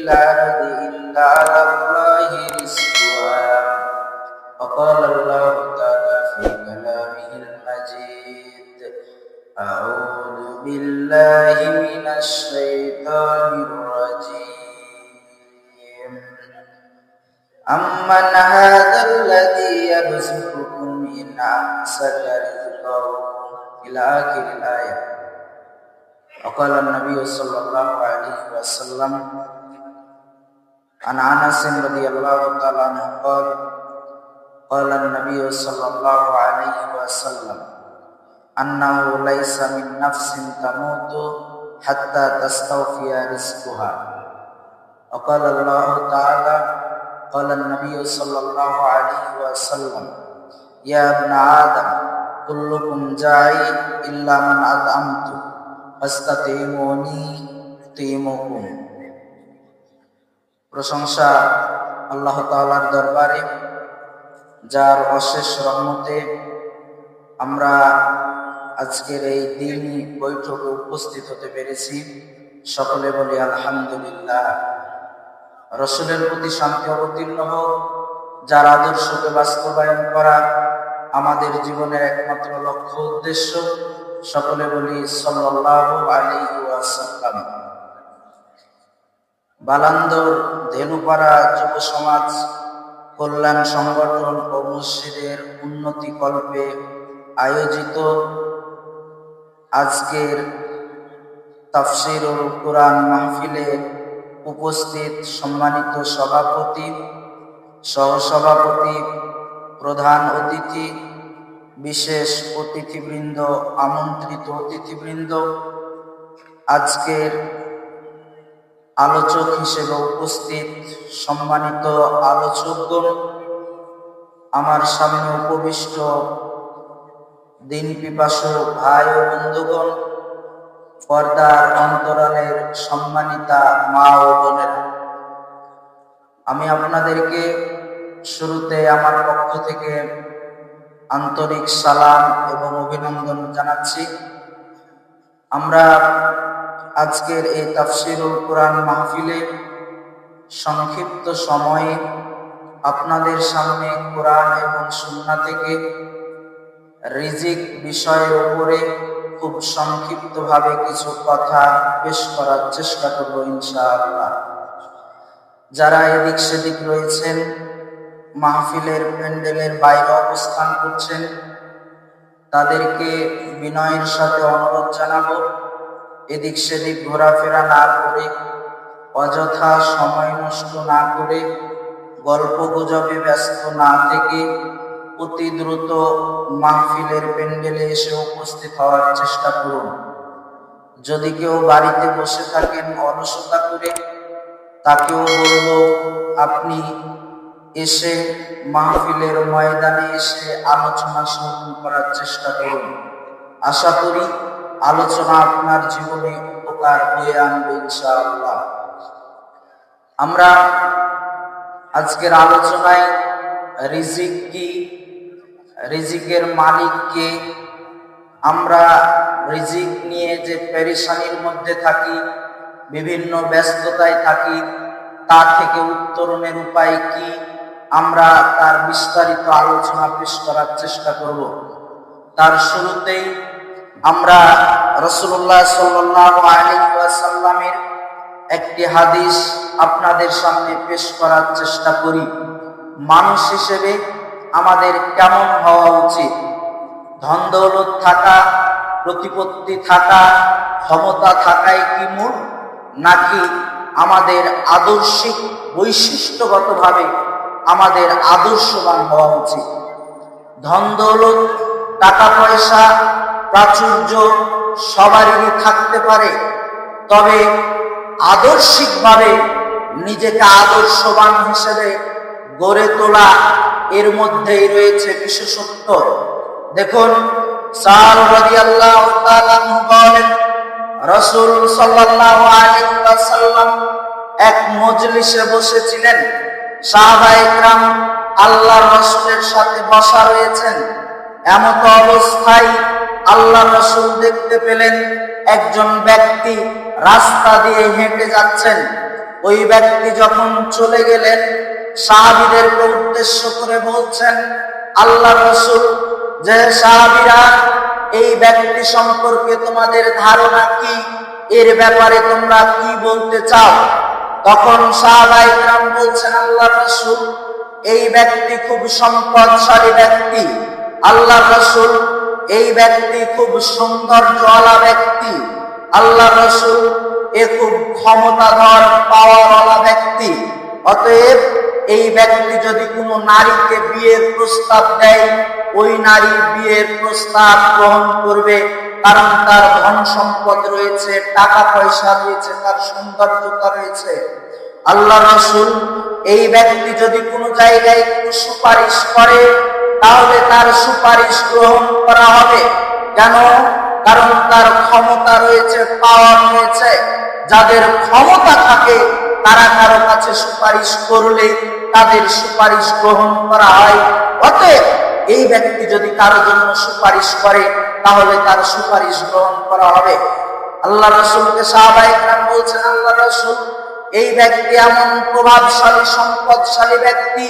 الأرض إلا على الله رزقها وقال الله تعالى في كلامه المجيد أعوذ بالله من الشيطان الرجيم أمن هذا الذي يرزقكم إن أمسك رزقه إلى آخر الآية. وقال النبي صلى الله عليه وسلم عن أنس رضي الله تعالى عنه قال قال النبي صلى الله عليه وسلم أنه ليس من نفس تموت حتى تستوفي رزقها. وقال الله تعالى قال النبي صلى الله عليه وسلم يا ابن آدم كلكم جائع إلا من أطعمته ফাস্তাতিমুনি তিমুকুম। প্রশংসা আল্লাহ তাআলার দরবারে, যার অশেষ রহমতে আমরা আজকের এই দিনই বৈঠকে উপস্থিত হতে পেরেছি। সকলে বলি আলহামদুলিল্লাহ। রাসূলের প্রতি শান্তি অবতীর্ণ হোক, যার আদর্শকে বাস্তবায়ন করা আমাদের জীবনের একমাত্র লক্ষ্য উদ্দেশ্য। সকলে বলি সাল্লাল্লাহু আলাইহি ওয়াসাল্লাম। বালান্দর ধেনুপাড়া যুব সমাজ কল্যাণ সংগঠন ও মসজিদের উন্নতি কল্পে আয়োজিত আজকের তাফসীরুল কুরআন মাহফিলে উপস্থিত সম্মানিত সভাপতি, সহসভাপতি, প্রধান অতিথি, বিশেষ অতিথিবৃন্দ, আমন্ত্রিত অতিথিবৃন্দ, আজকের আলোচক হিসেবে উপস্থিত সম্মানিত আলোচকগণ, আমার সামনে উপবিষ্ট দিন পিপাসু ভাই ও বন্ধুগণ, পর্দার অন্তরালের সম্মানিতা মা ও বোনেরা, আমি আপনাদেরকে শুরুতে আমার পক্ষ থেকে আন্তরিক সালাম এবং অভিনন্দন জানাচ্ছি। আমরা আজকের এই তাফসীরুল কুরআন মাহফিলে সংক্ষিপ্ত সময়ে আপনাদের সামনে কোরআন এবং সুন্নাহ থেকে রিজিক বিষয়ের উপরে খুব সংক্ষিপ্তভাবে কিছু কথা পেশ করার চেষ্টা করব ইনশাআল্লাহ। যারা এদিক সেদিক রয়েছেন, মাহফিলের প্যান্ডেলের বাইরে অবস্থান করছেন, তাদেরকে বিনয়ের সাথে অনুরোধ জানাবো, এদিক সেদিক ঘোরাফেরা না করে, অযথা সময় নষ্ট না করে, গল্প গুজবে ব্যস্ত না থেকে অতি দ্রুত মাহফিলের প্যান্ডেলে এসে উপস্থিত হওয়ার চেষ্টা করুন। যদি কেউ বাড়িতে বসে থাকেন অলসতা করে, তাকেও বলবো আপনি এসে মাহফিলের ময়দানে এসে আলোচনা শ্রবণ করার চেষ্টা করুন। আশা করি আলোচনা আপনার জীবনে উপকার বয়ে আনবে ইনশাআল্লাহ। আমরা আজকের আলোচনায় রিজিক কি, রিজিকের মালিক কে, আমরা রিজিক নিয়ে যে পেরেশানির মধ্যে থাকি, বিভিন্ন ব্যস্ততায় থাকি, তা থেকে উত্তরণের উপায় কি, আমরা তার বিস্তারিত আলোচনা পেশ করার চেষ্টা করব। তার শুরুতেই আমরা রাসূলুল্লাহ সাল্লাল্লাহু আলাইহি ওয়াসাল্লামের একটি হাদিস আপনাদের সামনে পেশ করার চেষ্টা করি। মানুষ হিসেবে আমাদের কেমন হওয়া উচিত? ধন দৌলত থাকা, প্রতিপত্তি থাকা, ক্ষমতা থাকাই কি মূল, নাকি আমাদের আদর্শিক বৈশিষ্ট্যগতভাবে আমাদের আদর্শবান হওয়া উচিত? ধন দৌলত, টাকা পয়সা, প্রাচুর্য সবারই থাকতে পারে, তবে আদর্শিকভাবে নিজেকে আদর্শবান হিসেবে গড়ে তোলা, এর মধ্যেই রয়েছে বিশেষত্ব। দেখুন, সাল রাদিয়াল্লাহু তাআলা বলেন, রাসূল সাল্লাল্লাহু আলাইহি ওয়াসাল্লাম এক মজলিসে বসেছিলেন। সাহাবায়ে কেরাম আল্লাহর রাসূলের সাথে বসা রয়েছেন। এমত অবস্থায় আল্লাহর রাসূল দেখতে পেলেন একজন ব্যক্তি রাস্তা দিয়ে হেঁটে যাচ্ছেন। ওই ব্যক্তি যখন চলে গেলেন, সাহাবীদেরকে উদ্দেশ্য করে বলছেন, আল্লাহ রাসূল, যে সাহাবীরা, এই ব্যক্তি সম্পর্কে তোমাদের ধারণা কি? এর ব্যাপারে তোমরা কি বলতে চাও? তখন সাহাবায়ে কেরাম বলছেন, আল্লাহ রাসূল, এই ব্যক্তি খুব সম্পদশালী ব্যক্তি। আল্লাহ রাসূল, এই ব্যক্তি খুব সৌন্দর্যওয়ালা ব্যক্তি। আল্লাহ রাসূল, এ খুব ক্ষমতাধর, পাওয়ারওয়ালা ব্যক্তি। অতএব এই ব্যক্তি যদি কোনো নারীকে বিয়ের প্রস্তাব দেয়, ওই নারী বিয়ের প্রস্তাব গ্রহণ করবে, কারণ তার ধন সম্পদ রয়েছে, টাকা পয়সা রয়েছে, তার সৌন্দর্যতা রয়েছে। আল্লাহ রাসূল, এই ব্যক্তি যদি কোনো জায়গায় একটু সুপারিশ করে, তাহলে তার সুপারিশ গ্রহণ করা হবে। কেন? কারণ তার ক্ষমতা রয়েছে, পাওয়ার রয়েছে। যাদের ক্ষমতা থাকে তারা কারো কাছে সুপারিশ করলে তাদের সুপারিশ গ্রহণ করা হয়। অতএব এই ব্যক্তি যদি কারো জন্য সুপারিশ করে, তাহলে তার সুপারিশ গ্রহণ করা হবে। আল্লাহ রাসূলকে সাহাবায়ে কেরাম বলছেন, আল্লাহ রাসূল, এই ব্যক্তি এমন প্রভাবশালী, সম্পদশালী ব্যক্তি,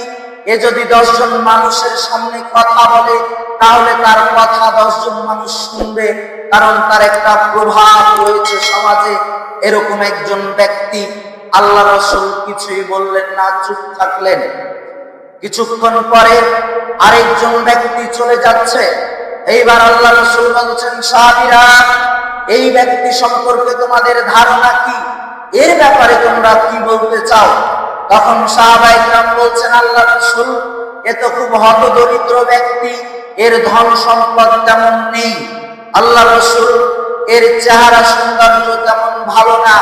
এ যদি 10 জন মানুষের সামনে কথা বলে, তাহলে তার কথা 10 জন মানুষ শুনবে, কারণ তার একটা প্রভাব রয়েছে সমাজে। এরকম একজন ব্যক্তি। আল্লাহ রাসূল কিছুই বললেন না, চুপ থাকলেন। কিছুক্ষণ পরে আরেকজন ব্যক্তি চলে যাচ্ছে। এইবার আল্লাহ রাসূল বলছেন, সাহাবীরা, এই ব্যক্তি সম্পর্কে তোমাদের ধারণা কি? এর ব্যাপারে তোমরা কি বলতে চাও? তখন সাহাবায়ে কেরাম বলছেন, আল্লাহ রাসূল, এ তো খুব হতদরিদ্র ব্যক্তি, এর ধন সম্পদ তেমন নেই। আল্লাহ রাসূল, এর চেহারা সৌন্দর্য তেমন ভালো না।